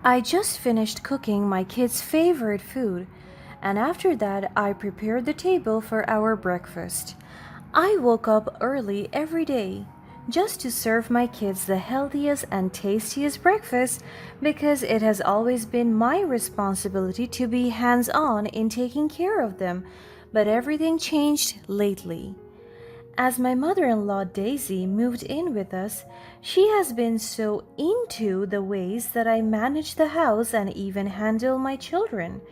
I just finished cooking my kids' favorite food, and after that, I prepared the table for our breakfast. I woke up early every day just to serve my kids the healthiest and tastiest breakfast because it has always been my responsibility to be hands on in taking care of them. But everything changed lately. As my mother in law Daisy moved in with us, she has been so into the ways that I manage the house and even handle my children.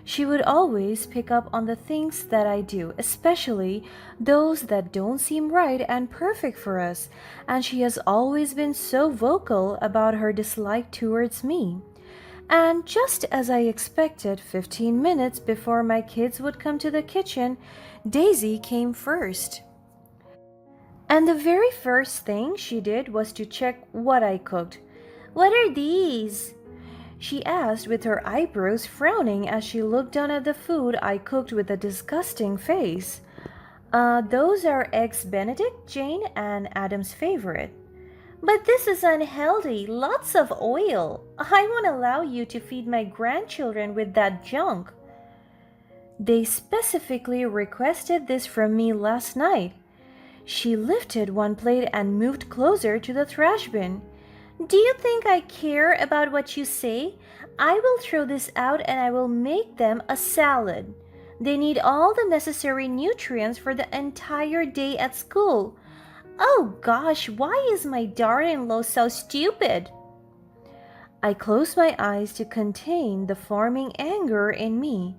She would always pick up on the things that I do, especially those that don't seem right and perfect for us, and she has always been so vocal about her dislike towards me. And just as I expected, 15 minutes before my kids would come to the kitchen, Daisy came first. And the very first thing she did was to check what I cooked. "What are these?" she asked with her eyebrows frowning as she looked down at the food I cooked with a disgusting face. Those are eggs Benedict, Jane, and Adam's favorite. "But this is unhealthy, lots of oil. I won't allow you to feed my grandchildren with that junk." "They specifically requested this from me last night." She lifted one plate and moved closer to the trash bin. "Do you think I care about what you say? I will throw this out and I will make them a salad. They need all the necessary nutrients for the entire day at school. Oh gosh, why is my daughter-in-law so stupid?" I closed my eyes to contain the forming anger in me.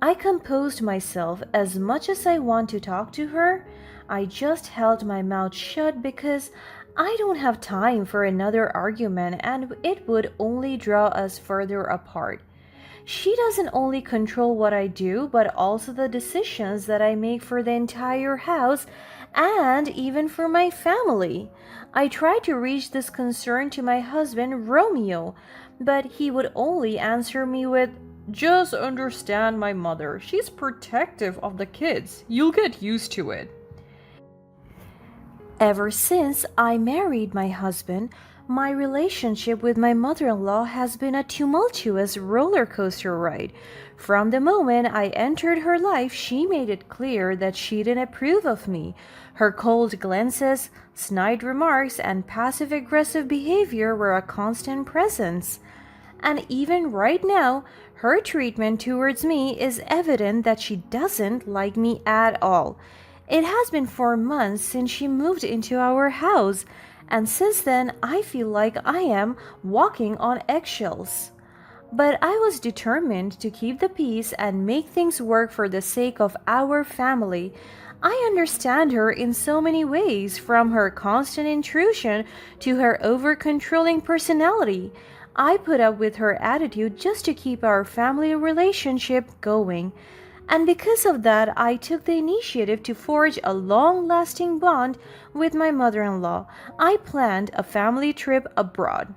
I composed myself as much as I want to talk to her. I just held my mouth shut because I don't have time for another argument and it would only draw us further apart. She doesn't only control what I do, but also the decisions that I make for the entire house and even for my family. I tried to reach this concern to my husband, Romeo, but he would only answer me with, "Just understand my mother. She's protective of the kids. You'll get used to it." Ever since I married my husband, my relationship with my mother in law has been a tumultuous roller coaster ride. From the moment I entered her life, she made it clear that she didn't approve of me. Her cold glances, snide remarks, and passive aggressive behavior were a constant presence. And even right now, her treatment towards me is evident that she doesn't like me at all. It has been 4 months since she moved into our house, and since then I feel like I am walking on eggshells. But I was determined to keep the peace and make things work for the sake of our family. I understand her in so many ways, from her constant intrusion to her over-controlling personality. I put up with her attitude just to keep our family relationship going. And because of that, I took the initiative to forge a long-lasting bond with my mother-in-law. I planned a family trip abroad.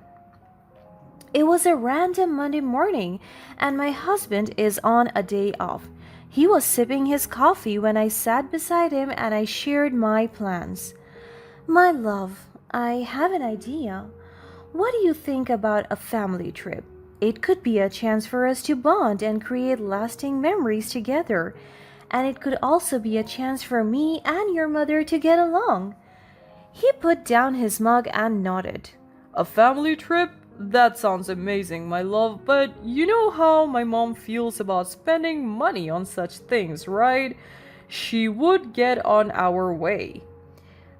It was a random Monday morning, and my husband is on a day off. He was sipping his coffee when I sat beside him and I shared my plans. "My love, I have an idea. What do you think about a family trip? It could be a chance for us to bond and create lasting memories together. And it could also be a chance for me and your mother to get along." He put down his mug and nodded. "A family trip? That sounds amazing, my love, but you know how my mom feels about spending money on such things, right? She would get on our way."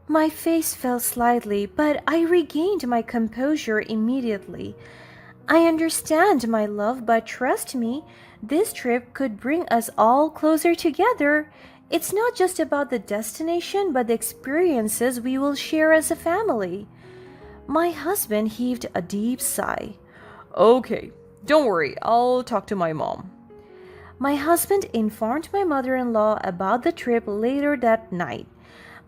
My face fell slightly, but I regained my composure immediately. "I understand, my love, but trust me, this trip could bring us all closer together. It's not just about the destination, but the experiences we will share as a family." My husband heaved a deep sigh. "Okay, don't worry, I'll talk to my mom." My husband informed my mother-in-law about the trip later that night.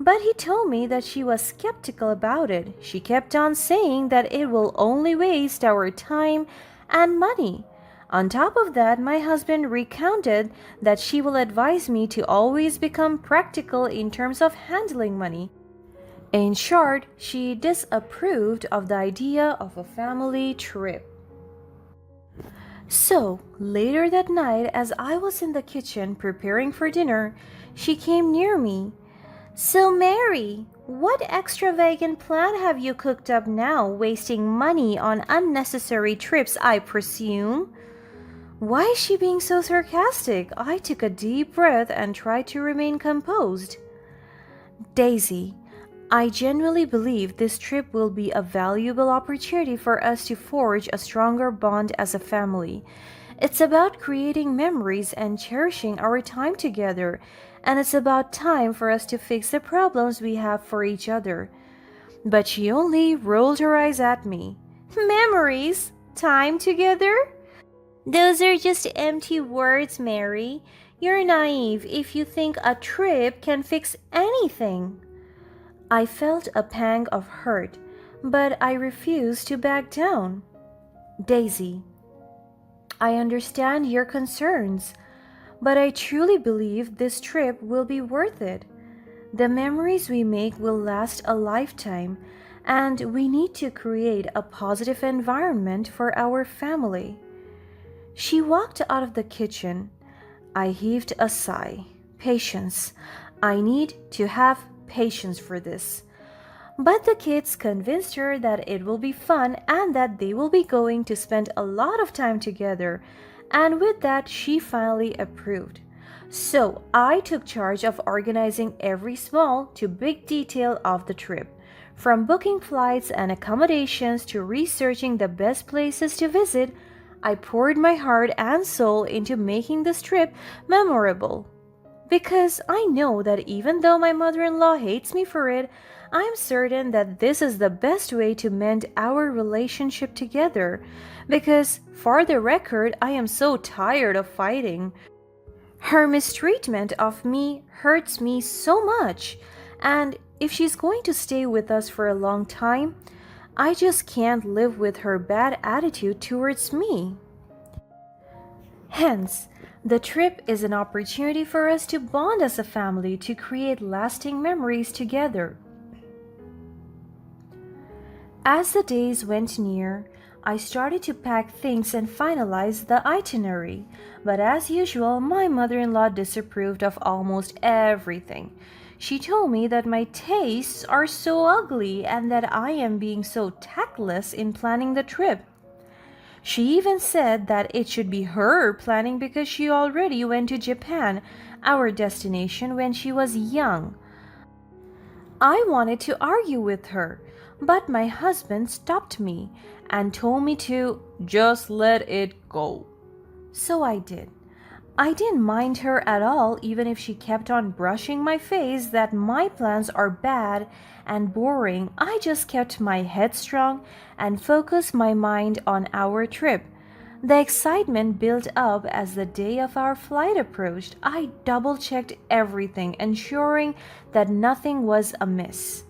But he told me that she was skeptical about it. She kept on saying that it will only waste our time and money. On top of that, my husband recounted that she will advise me to always become practical in terms of handling money. In short, she disapproved of the idea of a family trip. So, later that night, as I was in the kitchen preparing for dinner, she came near me. So, Mary, what extravagant plan have you cooked up now, wasting money on unnecessary trips, I presume? Why is she being so sarcastic? I took a deep breath and tried to remain composed. Daisy, I genuinely believe this trip will be a valuable opportunity for us to forge a stronger bond as a family. It's about creating memories and cherishing our time together, and it's about time for us to fix the problems we have for each other. But she only rolled her eyes at me. Memories? Time together? Those are just empty words, Mary. You're naive if you think a trip can fix anything. I felt a pang of hurt, but I refused to back down. Daisy, I understand your concerns, but I truly believe this trip will be worth it. The memories we make will last a lifetime, and we need to create a positive environment for our family. She walked out of the kitchen. I heaved a sigh. Patience. I need to have patience for this. But the kids convinced her that it will be fun and that they will be going to spend a lot of time together, and with that, she finally approved. So I took charge of organizing every small to big detail of the trip, from booking flights and accommodations to researching the best places to visit. I poured my heart and soul into making this trip memorable. Because I know that even though my mother in law hates me for it, I'm certain that this is the best way to mend our relationship together. Because, for the record, I am so tired of fighting. Her mistreatment of me hurts me so much, and if she's going to stay with us for a long time, I just can't live with her bad attitude towards me. Hence, the trip is an opportunity for us to bond as a family to create lasting memories together. As the days went near, I started to pack things and finalize the itinerary, but as usual, my mother in law disapproved of almost everything. She told me that my tastes are so ugly and that I am being so tactless in planning the trip. She even said that it should be her planning because she already went to Japan, our destination, when she was young. I wanted to argue with her, but my husband stopped me and told me to just let it go. So I did. I didn't mind her at all, even if she kept on brushing my face that my plans are bad and boring. I just kept my head strong and focused my mind on our trip. The excitement built up as the day of our flight approached. I double checked everything, ensuring that nothing was amiss.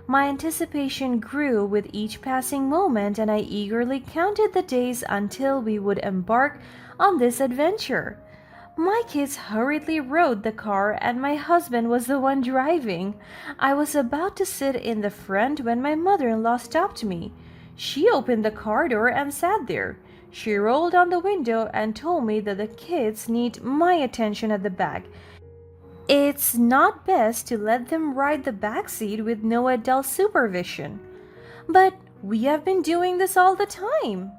My anticipation grew with each passing moment, and I eagerly counted the days until we would embark on this adventure. My kids hurriedly rode the car, and my husband was the one driving. I was about to sit in the front when my mother in law stopped me. She opened the car door and sat there. She rolled down the window and told me that the kids need my attention at the back. It's not best to let them ride the back seat with no adult supervision. But we have been doing this all the time.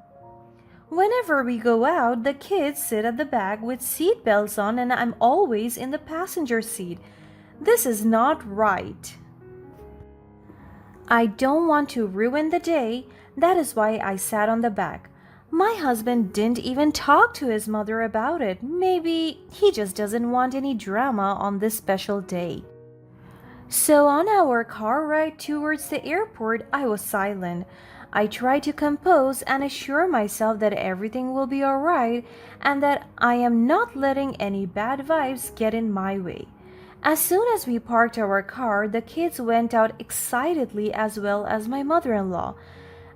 Whenever we go out, the kids sit at the back with seat belts on, and I'm always in the passenger seat. This is not right. I don't want to ruin the day. That is why I sat on the back. My husband didn't even talk to his mother about it. Maybe he just doesn't want any drama on this special day. So, on our car ride towards the airport, I was silent. I tried to compose and assure myself that everything will be alright and that I am not letting any bad vibes get in my way. As soon as we parked our car, the kids went out excitedly as well as my mother in law.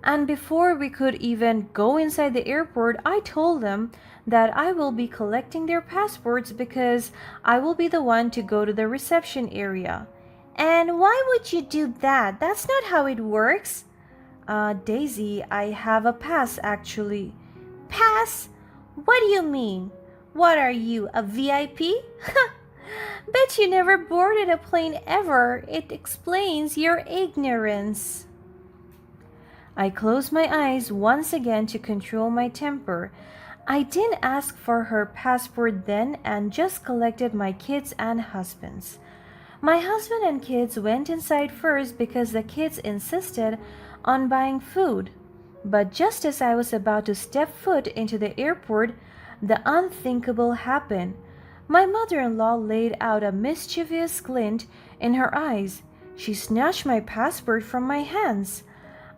And before we could even go inside the airport, I told them that I will be collecting their passports because I will be the one to go to the reception area. And why would you do that? That's not how it works. Daisy, I have a pass actually. Pass? What do you mean? What are you, a VIP? Bet you never boarded a plane ever. It explains your ignorance. I closed my eyes once again to control my temper. I didn't ask for her passport then and just collected my kids and husband's. My husband and kids went inside first because the kids insisted on buying food. But just as I was about to step foot into the airport, the unthinkable happened. My mother-in-law laid out a mischievous glint in her eyes. She snatched my passport from my hands.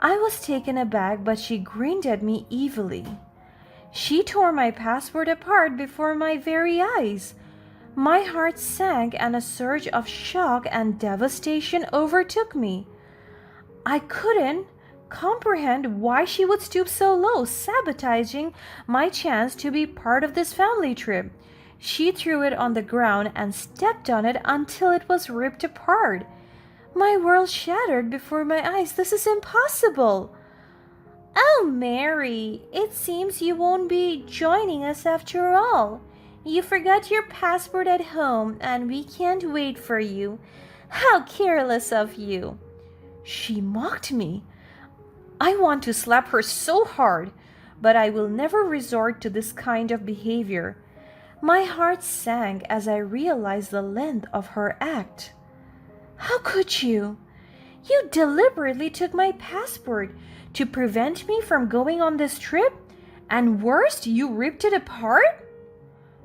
I was taken aback, but she grinned at me evilly. She tore my passport apart before my very eyes. My heart sank and a surge of shock and devastation overtook me. I couldn't comprehend why she would stoop so low, sabotaging my chance to be part of this family trip. She threw it on the ground and stepped on it until it was ripped apart. My world shattered before my eyes. This is impossible. Oh, Mary, it seems you won't be joining us after all. You forgot your passport at home and we can't wait for you. How careless of you. She mocked me. I want to slap her so hard, but I will never resort to this kind of behavior. My heart sank as I realized the length of her act. How could you? You deliberately took my passport to prevent me from going on this trip, and worst, you ripped it apart?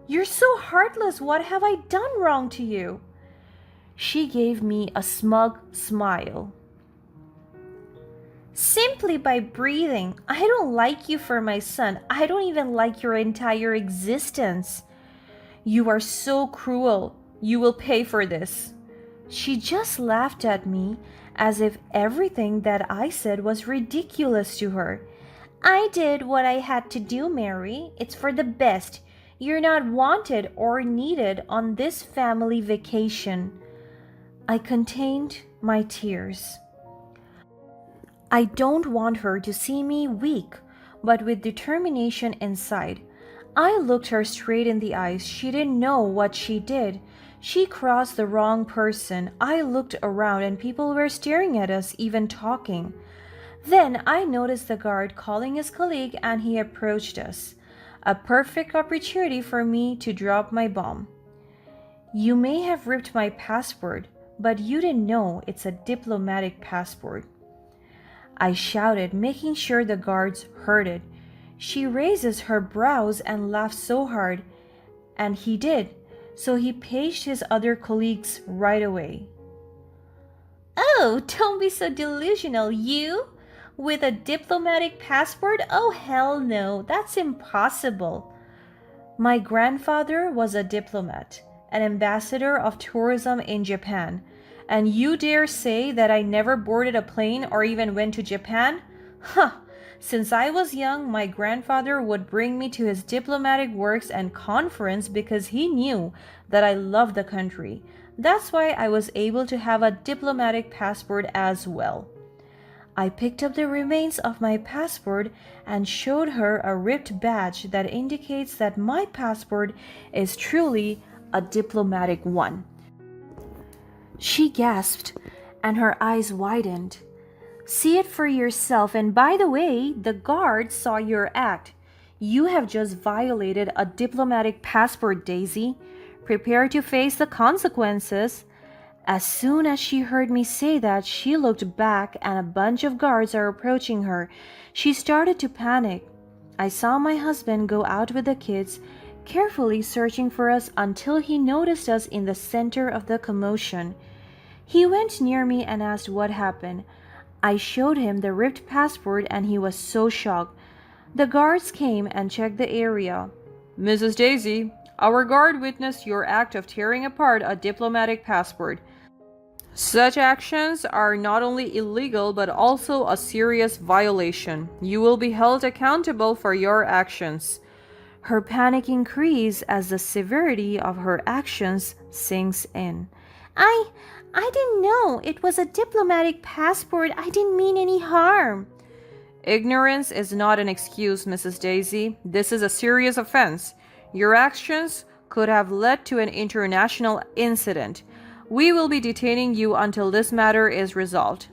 You're so heartless. What have I done wrong to you? She gave me a smug smile. Simply by breathing. I don't like you for my son. I don't even like your entire existence. You are so cruel. You will pay for this. She just laughed at me as if everything that I said was ridiculous to her. I did what I had to do, Mary. It's for the best. You're not wanted or needed on this family vacation. I contained my tears. I don't want her to see me weak, but with determination inside. I looked her straight in the eyes. She didn't know what she did. She crossed the wrong person. I looked around and people were staring at us, even talking. Then I noticed the guard calling his colleague and he approached us. A perfect opportunity for me to drop my bomb. You may have ripped my passport, but you didn't know it's a diplomatic passport. I shouted, making sure the guards heard it. She raises her brows and laughs so hard, and he did, so he paged his other colleagues right away. Oh, don't be so delusional, you? With a diplomatic passport? Oh, hell no, that's impossible. My grandfather was a diplomat, an ambassador of tourism in Japan. And you dare say that I never boarded a plane or even went to Japan? Huh! Since I was young, my grandfather would bring me to his diplomatic works and conference because he knew that I loved the country. That's why I was able to have a diplomatic passport as well. I picked up the remains of my passport and showed her a ripped badge that indicates that my passport is truly a diplomatic one. She gasped, and her eyes widened. See it for yourself, and by the way, the guard saw your act. You have just violated a diplomatic passport, Daisy. Prepare to face the consequences. As soon as she heard me say that, she looked back and a bunch of guards are approaching her. She started to panic. I saw my husband go out with the kids, carefully searching for us until he noticed us in the center of the commotion. He went near me and asked what happened. I showed him the ripped passport and he was so shocked. The guards came and checked the area. Mrs. Daisy, our guard witnessed your act of tearing apart a diplomatic passport. Such actions are not only illegal but also a serious violation. You will be held accountable for your actions. Her panic increased as the severity of her actions sinks in. I didn't know it was a diplomatic passport. I didn't mean any harm. Ignorance is not an excuse, Mrs. Daisy. This is a serious offense. Your actions could have led to an international incident. We will be detaining you until this matter is resolved.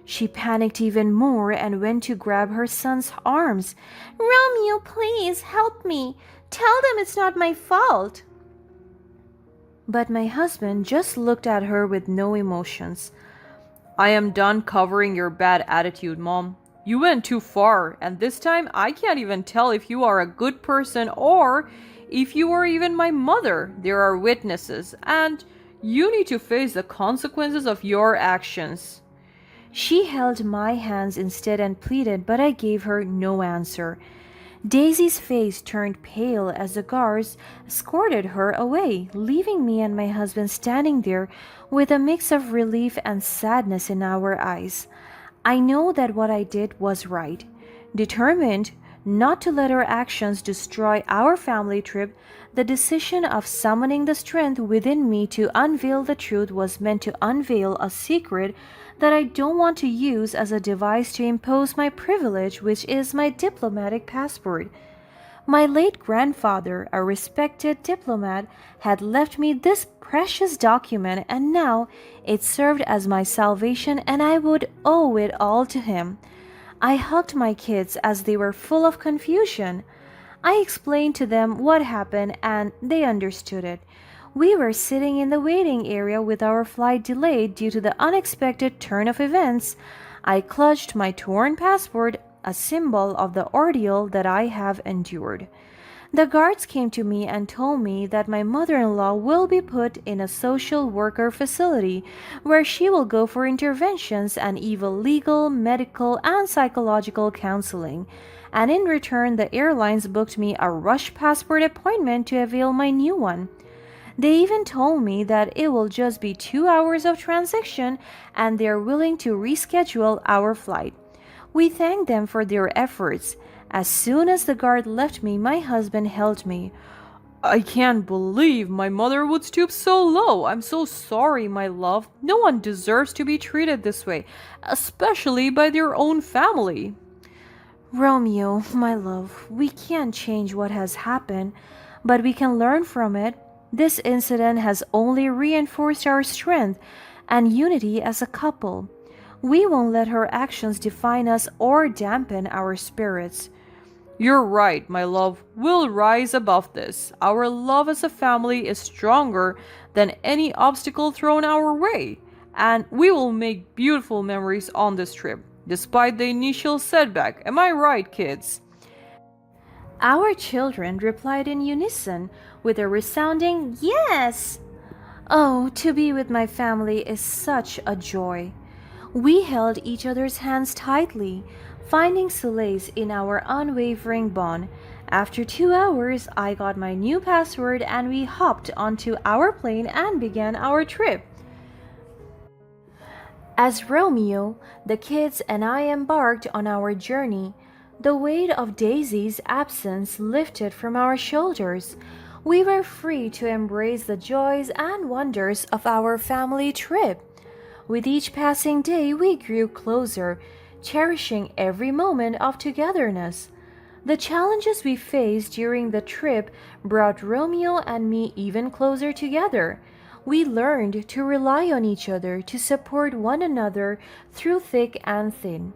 She panicked even more and went to grab her son's arms. Romeo, please help me. Tell them it's not my fault. But my husband just looked at her with no emotions. I am done covering your bad attitude, Mom. You went too far, and this time I can't even tell if you are a good person or if you are even my mother. There are witnesses, and you need to face the consequences of your actions. She held my hands instead and pleaded, but I gave her no answer. Daisy's face turned pale as the guards escorted her away, leaving me and my husband standing there with a mix of relief and sadness in our eyes. I know that what I did was right. Determined not to let our actions destroy our family trip, the decision of summoning the strength within me to unveil the truth was meant to unveil a secret that I don't want to use as a device to impose my privilege, which is my diplomatic passport. My late grandfather, a respected diplomat, had left me this precious document, and now it served as my salvation, and I would owe it all to him. I hugged my kids as they were full of confusion. I explained to them what happened, and they understood it. We were sitting in the waiting area with our flight delayed due to the unexpected turn of events. I clutched my torn passport, a symbol of the ordeal that I have endured. The guards came to me and told me that my mother-in-law will be put in a social worker facility where she will go for interventions and even legal, medical, and psychological counseling. And in return, the airlines booked me a rush passport appointment to avail my new one. They even told me that it will just be 2 hours of transaction and they're willing to reschedule our flight. We thanked them for their efforts. As soon as the guard left me, my husband held me. I can't believe my mother would stoop so low. I'm so sorry, my love. No one deserves to be treated this way, especially by their own family. Romeo, my love, we can't change what has happened, but we can learn from it. This incident has only reinforced our strength and unity as a couple. We won't let her actions define us or dampen our spirits. You're right, my love. We'll rise above this. Our love as a family is stronger than any obstacle thrown our way, and we will make beautiful memories on this trip, despite the initial setback. Am I right, kids? Our children replied in unison with a resounding yes. Oh, to be with my family is such a joy. We held each other's hands tightly, finding solace in our unwavering bond. After 2 hours, I got my new password and we hopped onto our plane and began our trip. As Romeo, the kids, and I embarked on our journey, the weight of Daisy's absence lifted from our shoulders. We were free to embrace the joys and wonders of our family trip. With each passing day, we grew closer, cherishing every moment of togetherness. The challenges we faced during the trip brought Romeo and me even closer together. We learned to rely on each other to support one another through thick and thin.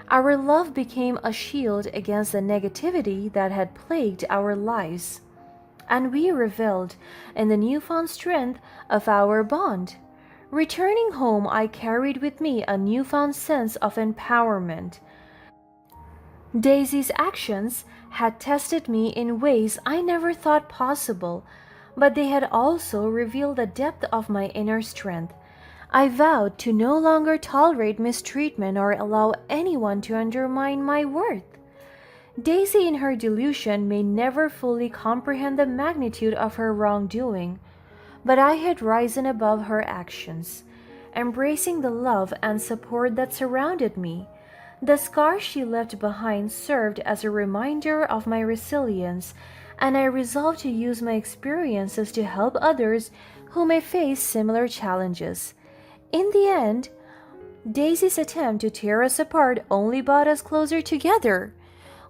Our love became a shield against the negativity that had plagued our lives, and we reveled in the newfound strength of our bond. Returning home, I carried with me a newfound sense of empowerment. Daisy's actions had tested me in ways I never thought possible, but they had also revealed the depth of my inner strength. I vowed to no longer tolerate mistreatment or allow anyone to undermine my worth. Daisy, in her delusion, may never fully comprehend the magnitude of her wrongdoing, but I had risen above her actions, embracing the love and support that surrounded me. The scars she left behind served as a reminder of my resilience, and I resolved to use my experiences to help others who may face similar challenges. In the end, Daisy's attempt to tear us apart only brought us closer together.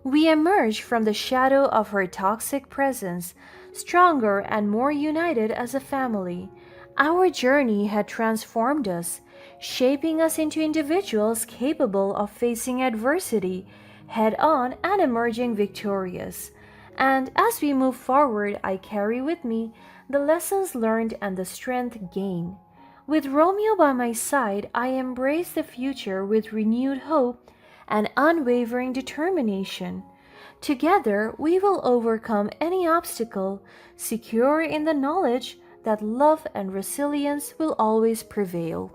We emerged from the shadow of her toxic presence, stronger and more united as a family. Our journey had transformed us, shaping us into individuals capable of facing adversity head on and emerging victorious. And as we move forward, I carry with me the lessons learned and the strength gained. With Romeo by my side, I embrace the future with renewed hope and unwavering determination. Together, we will overcome any obstacle, secure in the knowledge that love and resilience will always prevail.